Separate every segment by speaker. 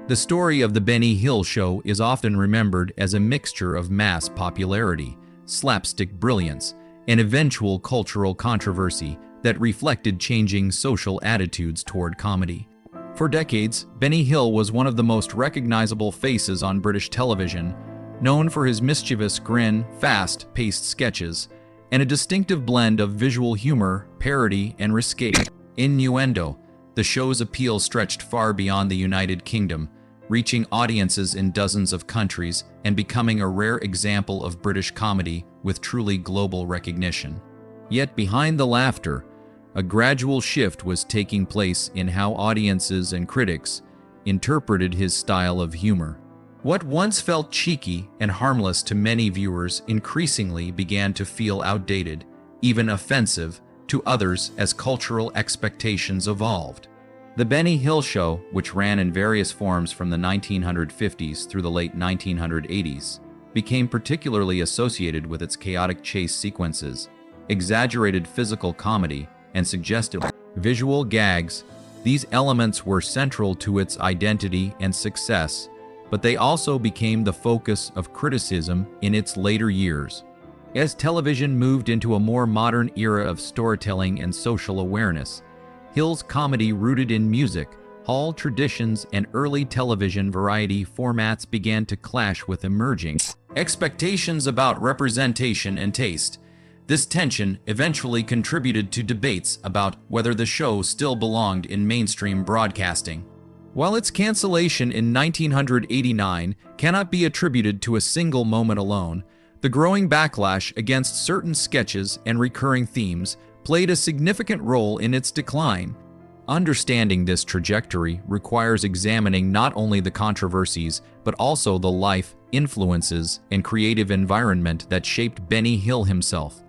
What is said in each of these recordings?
Speaker 1: The story of the Benny Hill Show is often remembered as a mixture of mass popularity, slapstick brilliance, and eventual cultural controversy that reflected changing social attitudes toward comedy. For decades, Benny Hill was one of the most recognizable faces on British television, known for his mischievous grin, fast-paced sketches, and a distinctive blend of visual humor, parody, and risque innuendo. The show's appeal stretched far beyond the United Kingdom, reaching audiences in dozens of countries and becoming a rare example of British comedy with truly global recognition. Yet behind the laughter, a gradual shift was taking place in how audiences and critics interpreted his style of humor. What once felt cheeky and harmless to many viewers increasingly began to feel outdated, even offensive, to others as cultural expectations evolved. The Benny Hill Show, which ran in various forms from the 1950s through the late 1980s, became particularly associated with its chaotic chase sequences, exaggerated physical comedy, and suggestive visual gags. These elements were central to its identity and success, but they also became the focus of criticism in its later years. As television moved into a more modern era of storytelling and social awareness, Hill's comedy rooted in music, hall traditions, and early television variety formats began to clash with emerging expectations about representation and taste. This tension eventually contributed to debates about whether the show still belonged in mainstream broadcasting. While its cancellation in 1989 cannot be attributed to a single moment alone, the growing backlash against certain sketches and recurring themes played a significant role in its decline. Understanding this trajectory requires examining not only the controversies, but also the life, influences, and creative environment that shaped Benny Hill himself.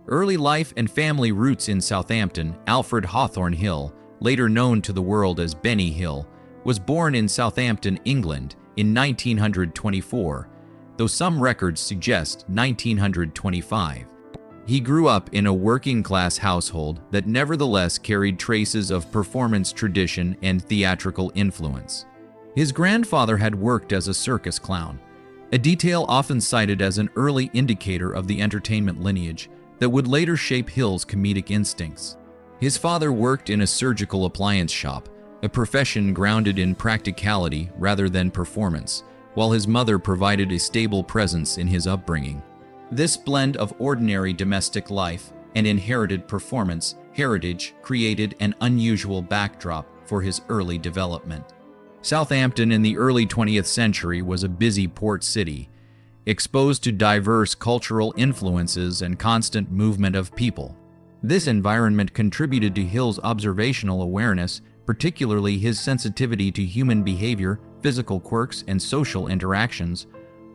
Speaker 1: Early life and family roots in Southampton. Alfred Hawthorne Hill, later known to the world as Benny Hill, was born in Southampton, England, in 1924, though some records suggest 1925. He grew up in a working-class household that nevertheless carried traces of performance tradition and theatrical influence. His grandfather had worked as a circus clown, a detail often cited as an early indicator of the entertainment lineage that would later shape Hill's comedic instincts. His father worked in a surgical appliance shop, a profession grounded in practicality rather than performance, while his mother provided a stable presence in his upbringing. This blend of ordinary domestic life and inherited performance heritage created an unusual backdrop for his early development. Southampton in the early 20th century was a busy port city, exposed to diverse cultural influences and constant movement of people. This environment contributed to Hill's observational awareness, particularly his sensitivity to human behavior, physical quirks, and social interactions,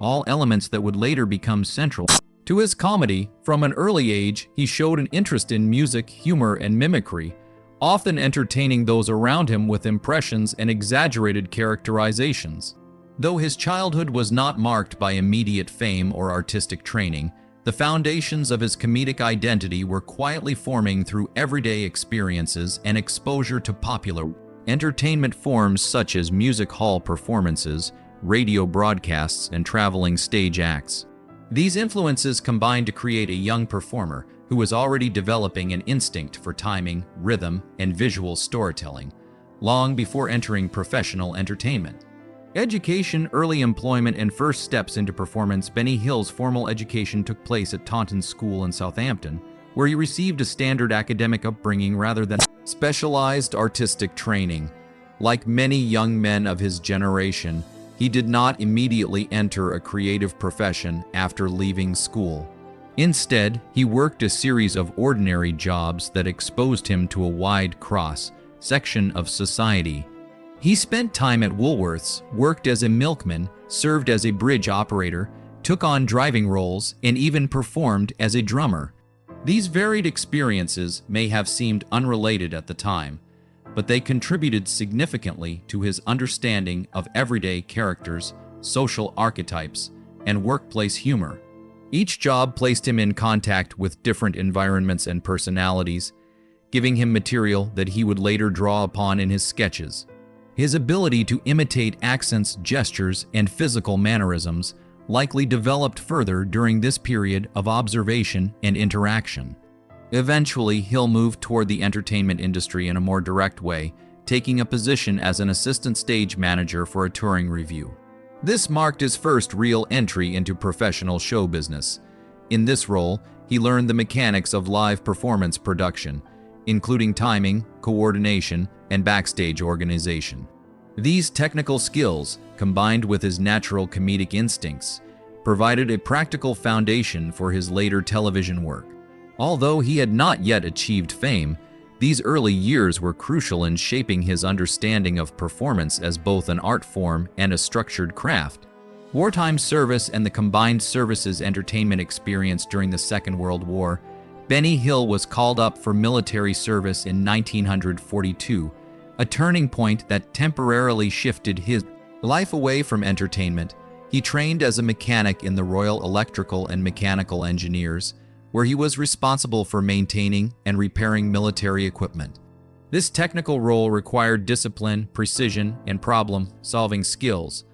Speaker 1: all elements that would later become central to his comedy. From an early age, he showed an interest in music, humor, and mimicry, often entertaining those around him with impressions and exaggerated characterizations. Though his childhood was not marked by immediate fame or artistic training, the foundations of his comedic identity were quietly forming through everyday experiences and exposure to popular entertainment forms such as music hall performances, radio broadcasts, and traveling stage acts. These influences combined to create a young performer who was already developing an instinct for timing, rhythm, and visual storytelling, long before entering professional entertainment. Education, early employment, and first steps into performance. Benny Hill's formal education took place at Taunton School in Southampton, where he received a standard academic upbringing rather than specialized artistic training. Like many young men of his generation, he did not immediately enter a creative profession after leaving school. Instead, he worked a series of ordinary jobs that exposed him to a wide cross-section of society. He spent time at Woolworths, worked as a milkman, served as a bridge operator, took on driving roles, and even performed as a drummer. These varied experiences may have seemed unrelated at the time, but they contributed significantly to his understanding of everyday characters, social archetypes, and workplace humor. Each job placed him in contact with different environments and personalities, giving him material that he would later draw upon in his sketches. His ability to imitate accents, gestures, and physical mannerisms likely developed further during this period of observation and interaction. Eventually, Hill moved toward the entertainment industry in a more direct way, taking a position as an assistant stage manager for a touring revue. This marked his first real entry into professional show business. In this role, he learned the mechanics of live performance production, including timing, coordination, and backstage organization. These technical skills, combined with his natural comedic instincts, provided a practical foundation for his later television work. Although he had not yet achieved fame, these early years were crucial in shaping his understanding of performance as both an art form and a structured craft. Wartime service and the combined services entertainment experience during the Second World War, Benny Hill was called up for military service in 1942, a turning point that temporarily shifted his life away from entertainment. He trained as a mechanic in the Royal Electrical and Mechanical Engineers, where he was responsible for maintaining and repairing military equipment. This technical role required discipline, precision, and problem-solving skills,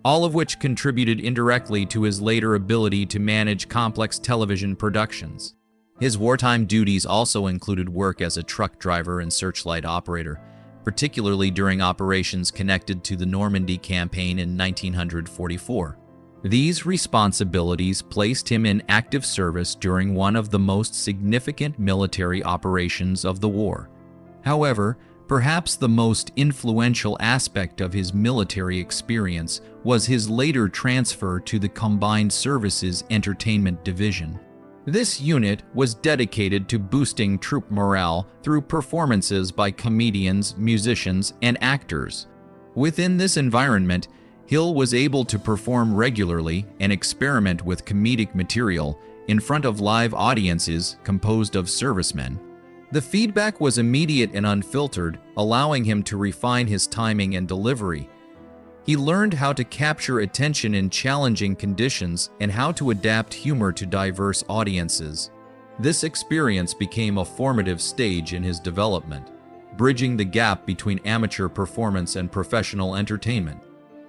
Speaker 1: all of which contributed indirectly to his later ability to manage complex television productions. His wartime duties also included work as a truck driver and searchlight operator, particularly during operations connected to the Normandy campaign in 1944. These responsibilities placed him in active service during one of the most significant military operations of the war. However, perhaps the most influential aspect of his military experience was his later transfer to the Combined Services Entertainment Division. This unit was dedicated to boosting troop morale through performances by comedians, musicians, and actors. Within this environment, Hill was able to perform regularly and experiment with comedic material in front of live audiences composed of servicemen. The feedback was immediate and unfiltered, allowing him to refine his timing and delivery. He learned how to capture attention in challenging conditions and how to adapt humor to diverse audiences. This experience became a formative stage in his development, bridging the gap between amateur performance and professional entertainment.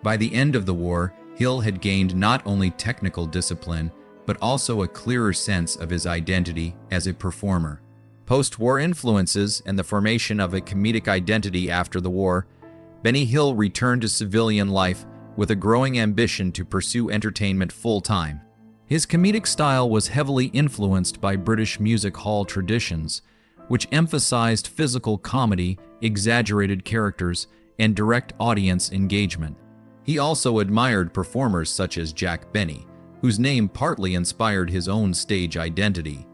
Speaker 1: By the end of the war, Hill had gained not only technical discipline, but also a clearer sense of his identity as a performer. Post-war influences and the formation of a comedic identity after the war, Benny Hill returned to civilian life with a growing ambition to pursue entertainment full-time. His comedic style was heavily influenced by British music hall traditions, which emphasized physical comedy, exaggerated characters, and direct audience engagement. He also admired performers such as Jack Benny, whose name partly inspired his own stage identity.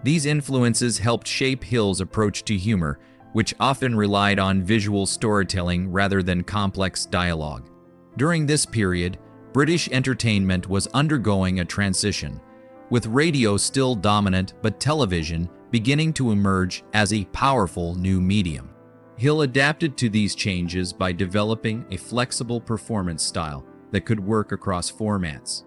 Speaker 1: These influences helped shape Hill's approach to humor, which often relied on visual storytelling rather than complex dialogue. During this period, British entertainment was undergoing a transition, with radio still dominant but television beginning to emerge as a powerful new medium. Hill adapted to these changes by developing a flexible performance style that could work across formats.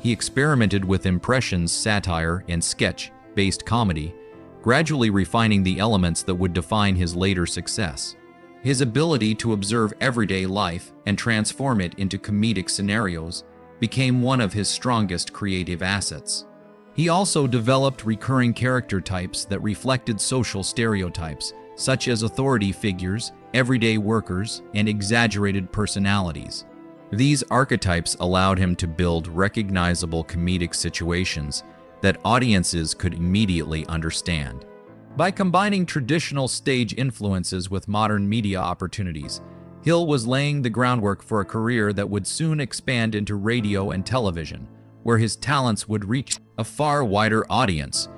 Speaker 1: He experimented with impressions, satire, and sketch-based comedy, gradually refining the elements that would define his later success. His ability to observe everyday life and transform it into comedic scenarios became one of his strongest creative assets. He also developed recurring character types that reflected social stereotypes, such as authority figures, everyday workers, and exaggerated personalities. These archetypes allowed him to build recognizable comedic situations that audiences could immediately understand. By combining traditional stage influences with modern media opportunities, Hill was laying the groundwork for a career that would soon expand into radio and television, where his talents would reach a far wider audience.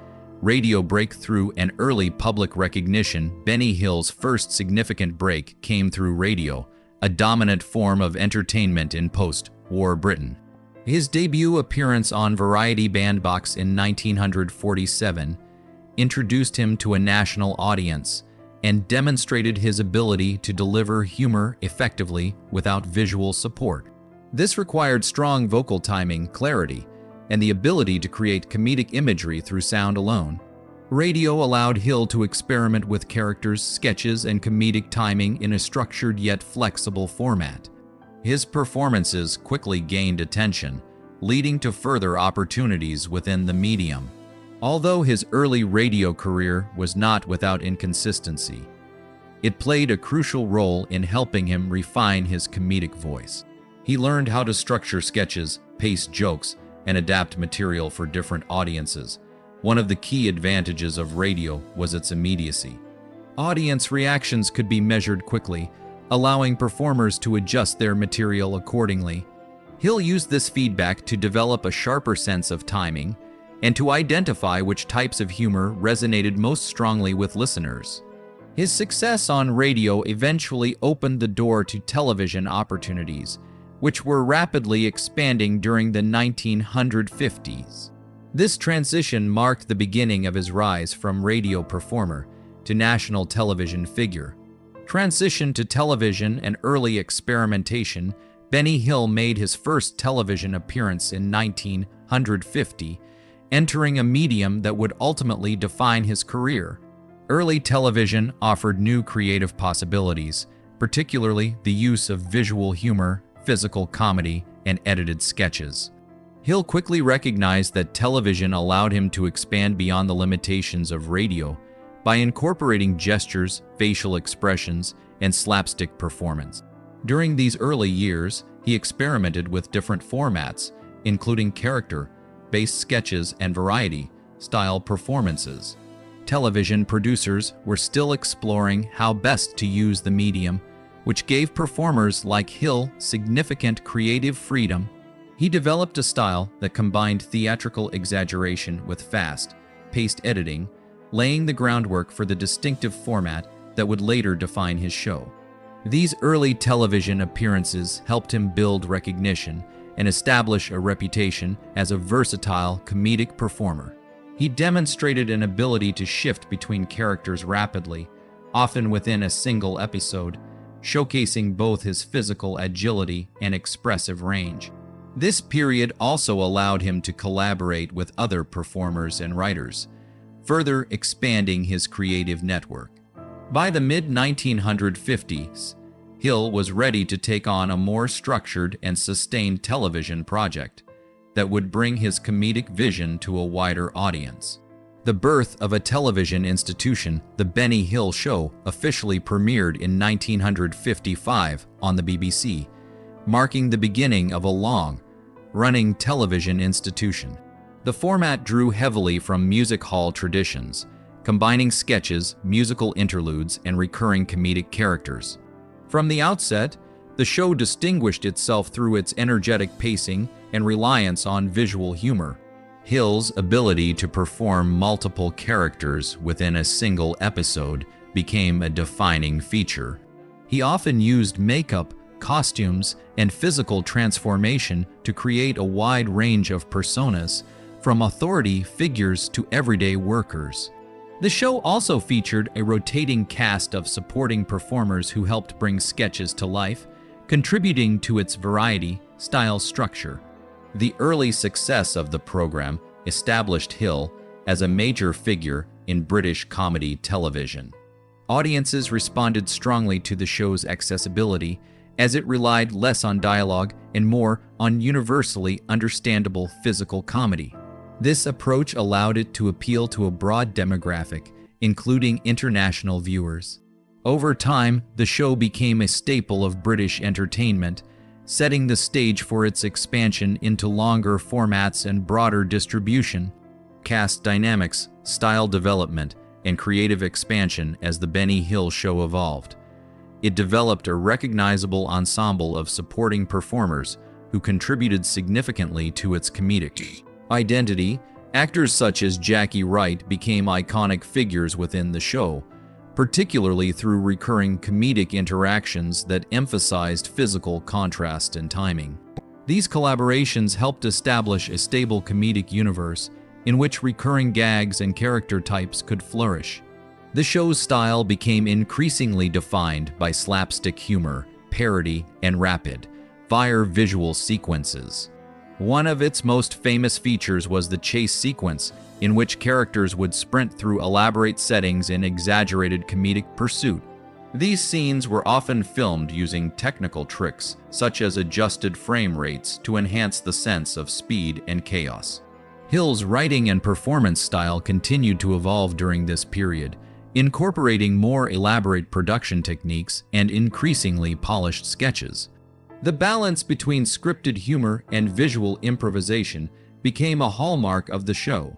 Speaker 1: Radio breakthrough and early public recognition. Benny Hill's first significant break came through radio, a dominant form of entertainment in post-war Britain. His debut appearance on Variety Bandbox in 1947 introduced him to a national audience and demonstrated his ability to deliver humor effectively without visual support. This required strong vocal timing, clarity, and the ability to create comedic imagery through sound alone. Radio allowed Hill to experiment with characters, sketches, and comedic timing in a structured yet flexible format. His performances quickly gained attention, leading to further opportunities within the medium. Although his early radio career was not without inconsistency, it played a crucial role in helping him refine his comedic voice. He learned how to structure sketches, pace jokes, and adapt material for different audiences. One of the key advantages of radio was its immediacy. Audience reactions could be measured quickly, allowing performers to adjust their material accordingly. Hill used this feedback to develop a sharper sense of timing and to identify which types of humor resonated most strongly with listeners. His success on radio eventually opened the door to television opportunities, which were rapidly expanding during the 1950s. This transition marked the beginning of his rise from radio performer to national television figure. Transition to television and early experimentation, Benny Hill made his first television appearance in 1950, entering a medium that would ultimately define his career. Early television offered new creative possibilities, particularly the use of visual humor, physical comedy, and edited sketches. Hill quickly recognized that television allowed him to expand beyond the limitations of radio by incorporating gestures, facial expressions, and slapstick performance. During these early years, he experimented with different formats, including character-based sketches and variety-style performances. Television producers were still exploring how best to use the medium, which gave performers like Hill significant creative freedom. He developed a style that combined theatrical exaggeration with fast-paced editing, laying the groundwork for the distinctive format that would later define his show. These early television appearances helped him build recognition and establish a reputation as a versatile comedic performer. He demonstrated an ability to shift between characters rapidly, often within a single episode, showcasing both his physical agility and expressive range. This period also allowed him to collaborate with other performers and writers, further expanding his creative network. By the mid-1950s, Hill was ready to take on a more structured and sustained television project that would bring his comedic vision to a wider audience. The birth of a television institution, The Benny Hill Show, officially premiered in 1955 on the BBC, marking the beginning of a long-running television institution. The format drew heavily from music hall traditions, combining sketches, musical interludes, and recurring comedic characters. From the outset, the show distinguished itself through its energetic pacing and reliance on visual humor. Hill's ability to perform multiple characters within a single episode became a defining feature. He often used makeup, costumes, and physical transformation to create a wide range of personas, from authority figures to everyday workers. The show also featured a rotating cast of supporting performers who helped bring sketches to life, contributing to its variety-style structure. The early success of the program established Hill as a major figure in British comedy television. Audiences responded strongly to the show's accessibility, as it relied less on dialogue and more on universally understandable physical comedy. This approach allowed it to appeal to a broad demographic, including international viewers. Over time, the show became a staple of British entertainment, setting the stage for its expansion into longer formats and broader distribution. Cast dynamics, style development, and creative expansion as The Benny Hill Show evolved. It developed a recognizable ensemble of supporting performers who contributed significantly to its comedic identity. Actors such as Jackie Wright became iconic figures within the show, particularly through recurring comedic interactions that emphasized physical contrast and timing. These collaborations helped establish a stable comedic universe in which recurring gags and character types could flourish. The show's style became increasingly defined by slapstick humor, parody, and rapid-fire visual sequences. One of its most famous features was the chase sequence, in which characters would sprint through elaborate settings in exaggerated comedic pursuit. These scenes were often filmed using technical tricks, such as adjusted frame rates, to enhance the sense of speed and chaos. Hill's writing and performance style continued to evolve during this period, incorporating more elaborate production techniques and increasingly polished sketches. The balance between scripted humor and visual improvisation became a hallmark of the show.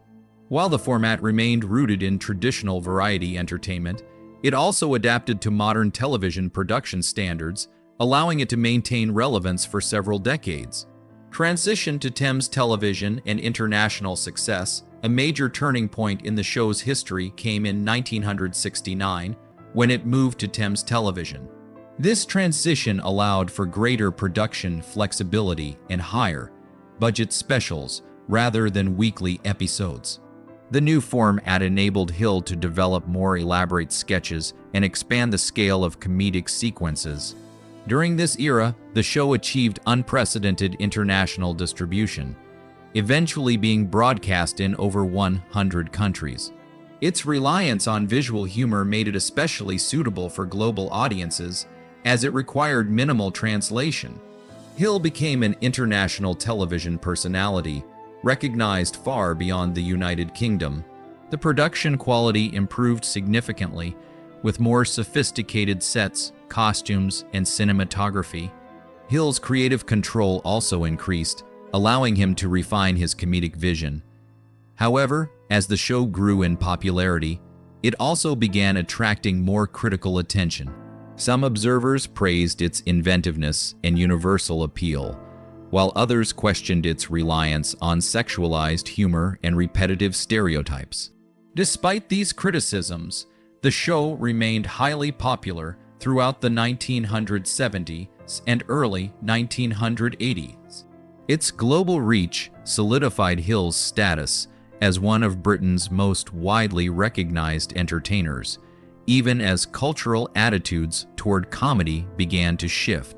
Speaker 1: While the format remained rooted in traditional variety entertainment, it also adapted to modern television production standards, allowing it to maintain relevance for several decades. Transition to Thames Television and international success. A major turning point in the show's history came in 1969, when it moved to Thames Television. This transition allowed for greater production flexibility and higher budget specials rather than weekly episodes. The new format enabled Hill to develop more elaborate sketches and expand the scale of comedic sequences. During this era, the show achieved unprecedented international distribution, eventually being broadcast in over 100 countries. Its reliance on visual humor made it especially suitable for global audiences, as it required minimal translation. Hill became an international television personality, recognized far beyond the United Kingdom. The production quality improved significantly, with more sophisticated sets, costumes, and cinematography. Hill's creative control also increased, allowing him to refine his comedic vision. However, as the show grew in popularity, it also began attracting more critical attention. Some observers praised its inventiveness and universal appeal, while others questioned its reliance on sexualized humor and repetitive stereotypes. Despite these criticisms, the show remained highly popular throughout the 1970s and early 1980s. Its global reach solidified Hill's status as one of Britain's most widely recognized entertainers, even as cultural attitudes toward comedy began to shift.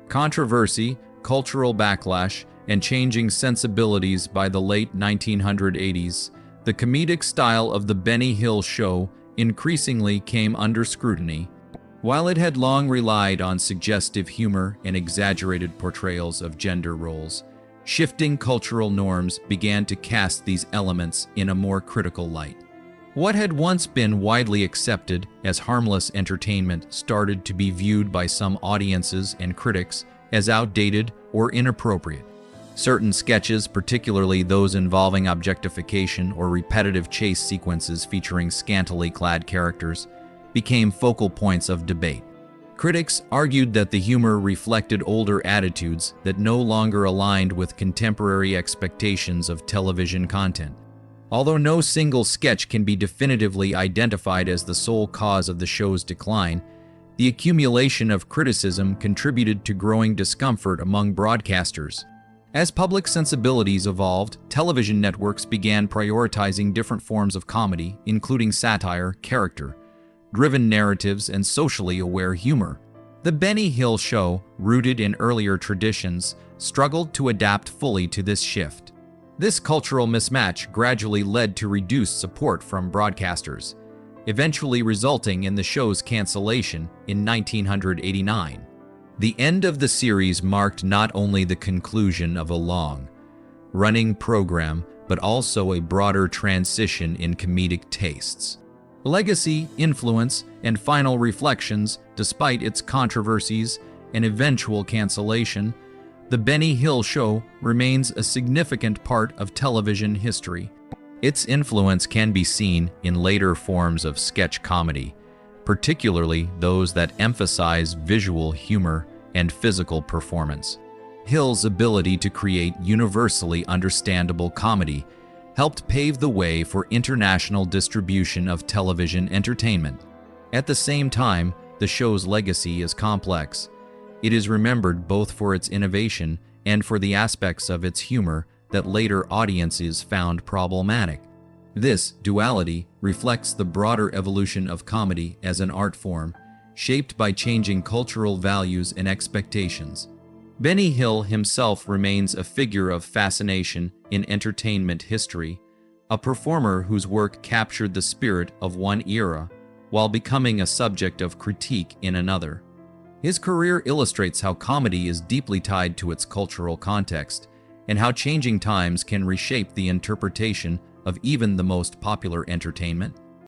Speaker 1: Controversy, cultural backlash, and changing sensibilities. By the late 1980s, the comedic style of The Benny Hill Show increasingly came under scrutiny. While it had long relied on suggestive humor and exaggerated portrayals of gender roles, shifting cultural norms began to cast these elements in a more critical light. What had once been widely accepted as harmless entertainment started to be viewed by some audiences and critics as outdated or inappropriate. Certain sketches, particularly those involving objectification or repetitive chase sequences featuring scantily clad characters, became focal points of debate. Critics argued that the humor reflected older attitudes that no longer aligned with contemporary expectations of television content. Although no single sketch can be definitively identified as the sole cause of the show's decline, the accumulation of criticism contributed to growing discomfort among broadcasters. As public sensibilities evolved, television networks began prioritizing different forms of comedy, including satire, character-driven narratives, and socially aware humor. The Benny Hill Show, rooted in earlier traditions, struggled to adapt fully to this shift. This cultural mismatch gradually led to reduced support from broadcasters, eventually resulting in the show's cancellation in 1989. The end of the series marked not only the conclusion of a long-running program, but also a broader transition in comedic tastes. Legacy, influence, and final reflections. Despite its controversies and eventual cancellation, The Benny Hill Show remains a significant part of television history. Its influence can be seen in later forms of sketch comedy, particularly those that emphasize visual humor and physical performance. Hill's ability to create universally understandable comedy helped pave the way for international distribution of television entertainment. At the same time, the show's legacy is complex. It is remembered both for its innovation and for the aspects of its humor that later audiences found problematic. This duality reflects the broader evolution of comedy as an art form, shaped by changing cultural values and expectations. Benny Hill himself remains a figure of fascination in entertainment history, a performer whose work captured the spirit of one era while becoming a subject of critique in another. His career illustrates how comedy is deeply tied to its cultural context and how changing times can reshape the interpretation of even the most popular entertainment.